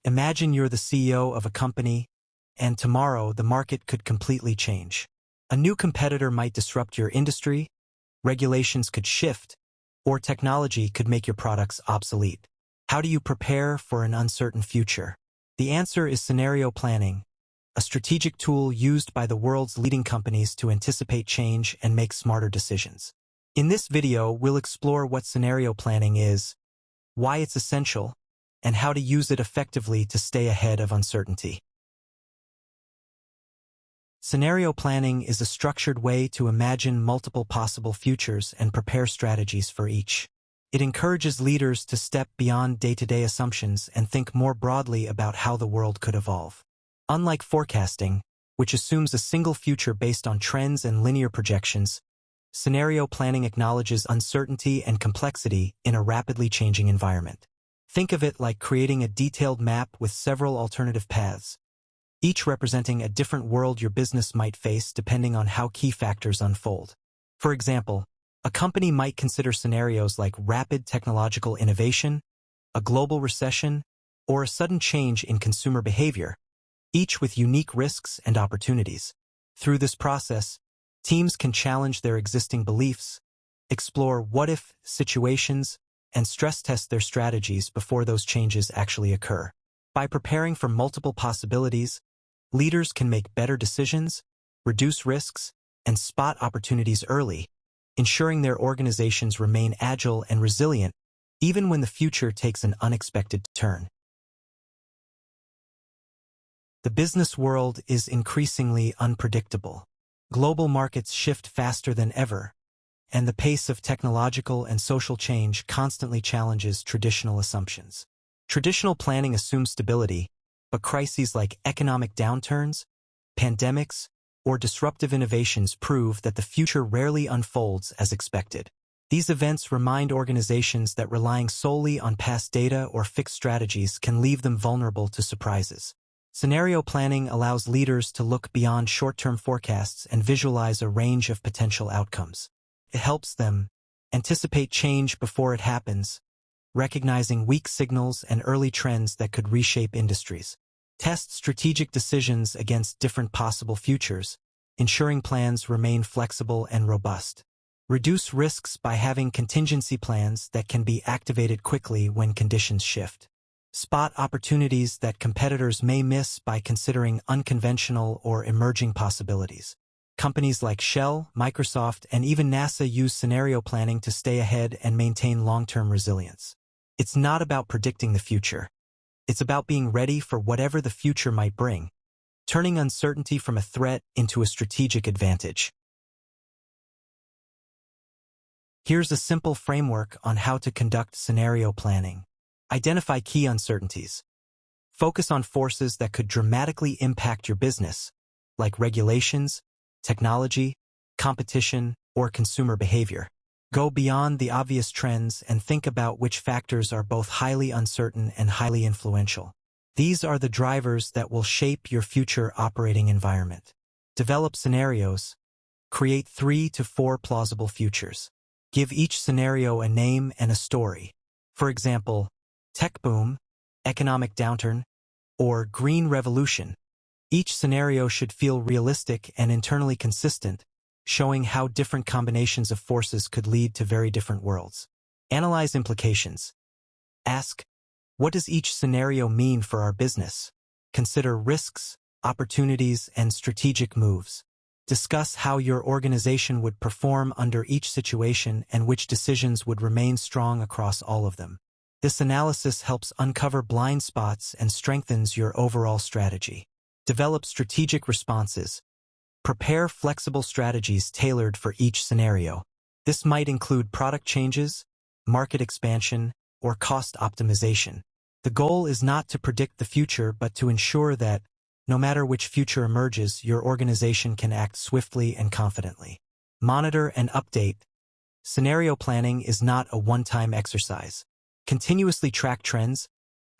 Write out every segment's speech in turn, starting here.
Imagine you're the CEO of a company, and tomorrow the market could completely change. A new competitor might disrupt your industry, regulations could shift, or technology could make your products obsolete. How do you prepare for an uncertain future? The answer is scenario planning, a strategic tool used by the world's leading companies to anticipate change and make smarter decisions. In this video, we'll explore what scenario planning is, why it's essential, and how to use it effectively to stay ahead of uncertainty. Scenario planning is a structured way to imagine multiple possible futures and prepare strategies for each. It encourages leaders to step beyond day-to-day assumptions and think more broadly about how the world could evolve. Unlike forecasting, which assumes a single future based on trends and linear projections, scenario planning acknowledges uncertainty and complexity in a rapidly changing environment. Think of it like creating a detailed map with several alternative paths, each representing a different world your business might face depending on how key factors unfold. For example, a company might consider scenarios like rapid technological innovation, a global recession, or a sudden change in consumer behavior, each with unique risks and opportunities. Through this process, teams can challenge their existing beliefs, explore what-if situations, and stress-test their strategies before those changes actually occur. By preparing for multiple possibilities, leaders can make better decisions, reduce risks, and spot opportunities early, ensuring their organizations remain agile and resilient even when the future takes an unexpected turn. The business world is increasingly unpredictable. Global markets shift faster than ever, and the pace of technological and social change constantly challenges traditional assumptions. Traditional planning assumes stability, but crises like economic downturns, pandemics, or disruptive innovations prove that the future rarely unfolds as expected. These events remind organizations that relying solely on past data or fixed strategies can leave them vulnerable to surprises. Scenario planning allows leaders to look beyond short-term forecasts and visualize a range of potential outcomes. It helps them anticipate change before it happens, recognizing weak signals and early trends that could reshape industries. Test strategic decisions against different possible futures, ensuring plans remain flexible and robust. Reduce risks by having contingency plans that can be activated quickly when conditions shift. Spot opportunities that competitors may miss by considering unconventional or emerging possibilities. Companies like Shell, Microsoft, and even NASA use scenario planning to stay ahead and maintain long-term resilience. It's not about predicting the future. It's about being ready for whatever the future might bring, turning uncertainty from a threat into a strategic advantage. Here's a simple framework on how to conduct scenario planning. Identify key uncertainties. Focus on forces that could dramatically impact your business, like regulations, technology, competition, or consumer behavior. Go beyond the obvious trends and think about which factors are both highly uncertain and highly influential. These are the drivers that will shape your future operating environment. Develop scenarios. Create 3 to 4 plausible futures. Give each scenario a name and a story. For example, tech boom, economic downturn, or green revolution. Each scenario should feel realistic and internally consistent, showing how different combinations of forces could lead to very different worlds. Analyze implications. Ask, what does each scenario mean for our business? Consider risks, opportunities, and strategic moves. Discuss how your organization would perform under each situation and which decisions would remain strong across all of them. This analysis helps uncover blind spots and strengthens your overall strategy. Develop strategic responses. Prepare flexible strategies tailored for each scenario. This might include product changes, market expansion, or cost optimization. The goal is not to predict the future but to ensure that, no matter which future emerges, your organization can act swiftly and confidently. Monitor and update. Scenario planning is not a one-time exercise. Continuously track trends,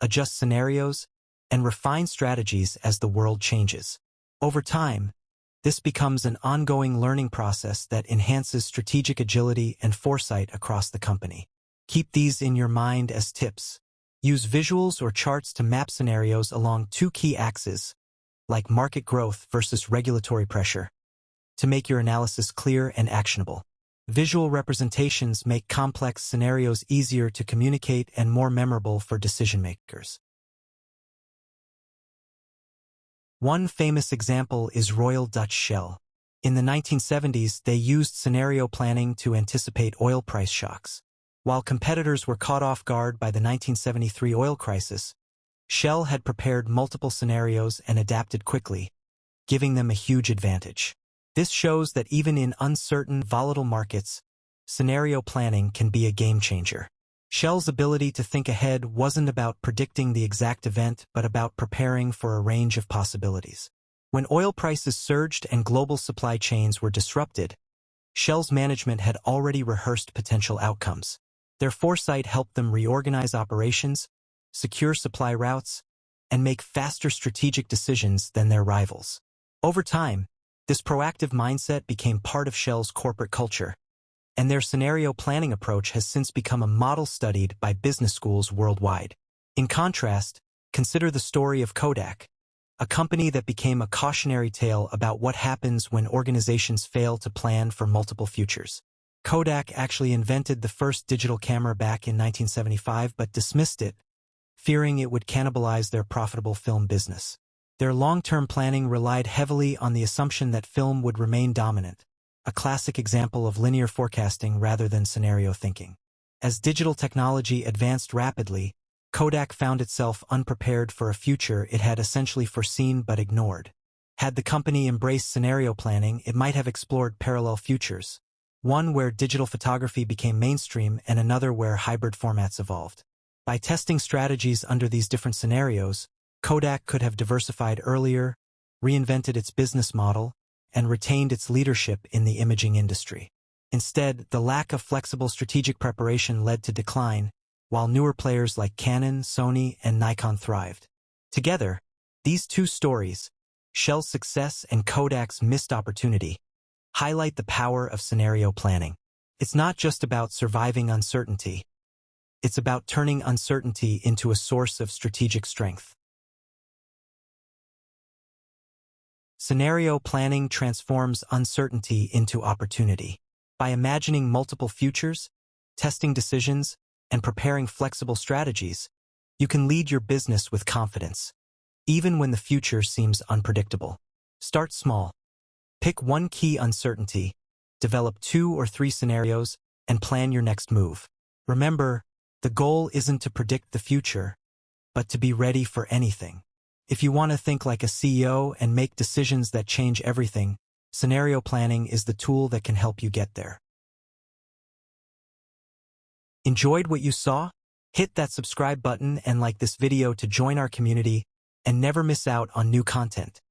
adjust scenarios, and refine strategies as the world changes. Over time, this becomes an ongoing learning process that enhances strategic agility and foresight across the company. Keep these in your mind as tips. Use visuals or charts to map scenarios along two key axes, like market growth versus regulatory pressure, to make your analysis clear and actionable. Visual representations make complex scenarios easier to communicate and more memorable for decision-makers. One famous example is Royal Dutch Shell. In the 1970s, they used scenario planning to anticipate oil price shocks. While competitors were caught off guard by the 1973 oil crisis, Shell had prepared multiple scenarios and adapted quickly, giving them a huge advantage. This shows that even in uncertain, volatile markets, scenario planning can be a game changer. Shell's ability to think ahead wasn't about predicting the exact event, but about preparing for a range of possibilities. When oil prices surged and global supply chains were disrupted, Shell's management had already rehearsed potential outcomes. Their foresight helped them reorganize operations, secure supply routes, and make faster strategic decisions than their rivals. Over time, this proactive mindset became part of Shell's corporate culture, and their scenario planning approach has since become a model studied by business schools worldwide. In contrast, consider the story of Kodak, a company that became a cautionary tale about what happens when organizations fail to plan for multiple futures. Kodak actually invented the first digital camera back in 1975 but dismissed it, fearing it would cannibalize their profitable film business. Their long-term planning relied heavily on the assumption that film would remain dominant, a classic example of linear forecasting rather than scenario thinking. As digital technology advanced rapidly, Kodak found itself unprepared for a future it had essentially foreseen but ignored. Had the company embraced scenario planning, it might have explored parallel futures, one where digital photography became mainstream and another where hybrid formats evolved. By testing strategies under these different scenarios, Kodak could have diversified earlier, reinvented its business model, and retained its leadership in the imaging industry. Instead, the lack of flexible strategic preparation led to decline, while newer players like Canon, Sony, and Nikon thrived. Together, these two stories, Shell's success and Kodak's missed opportunity, highlight the power of scenario planning. It's not just about surviving uncertainty. It's about turning uncertainty into a source of strategic strength. Scenario planning transforms uncertainty into opportunity. By imagining multiple futures, testing decisions, and preparing flexible strategies, you can lead your business with confidence, even when the future seems unpredictable. Start small. Pick one key uncertainty, develop 2 or 3 scenarios, and plan your next move. Remember, the goal isn't to predict the future, but to be ready for anything. If you want to think like a CEO and make decisions that change everything, scenario planning is the tool that can help you get there. Enjoyed what you saw? Hit that subscribe button and like this video to join our community and never miss out on new content.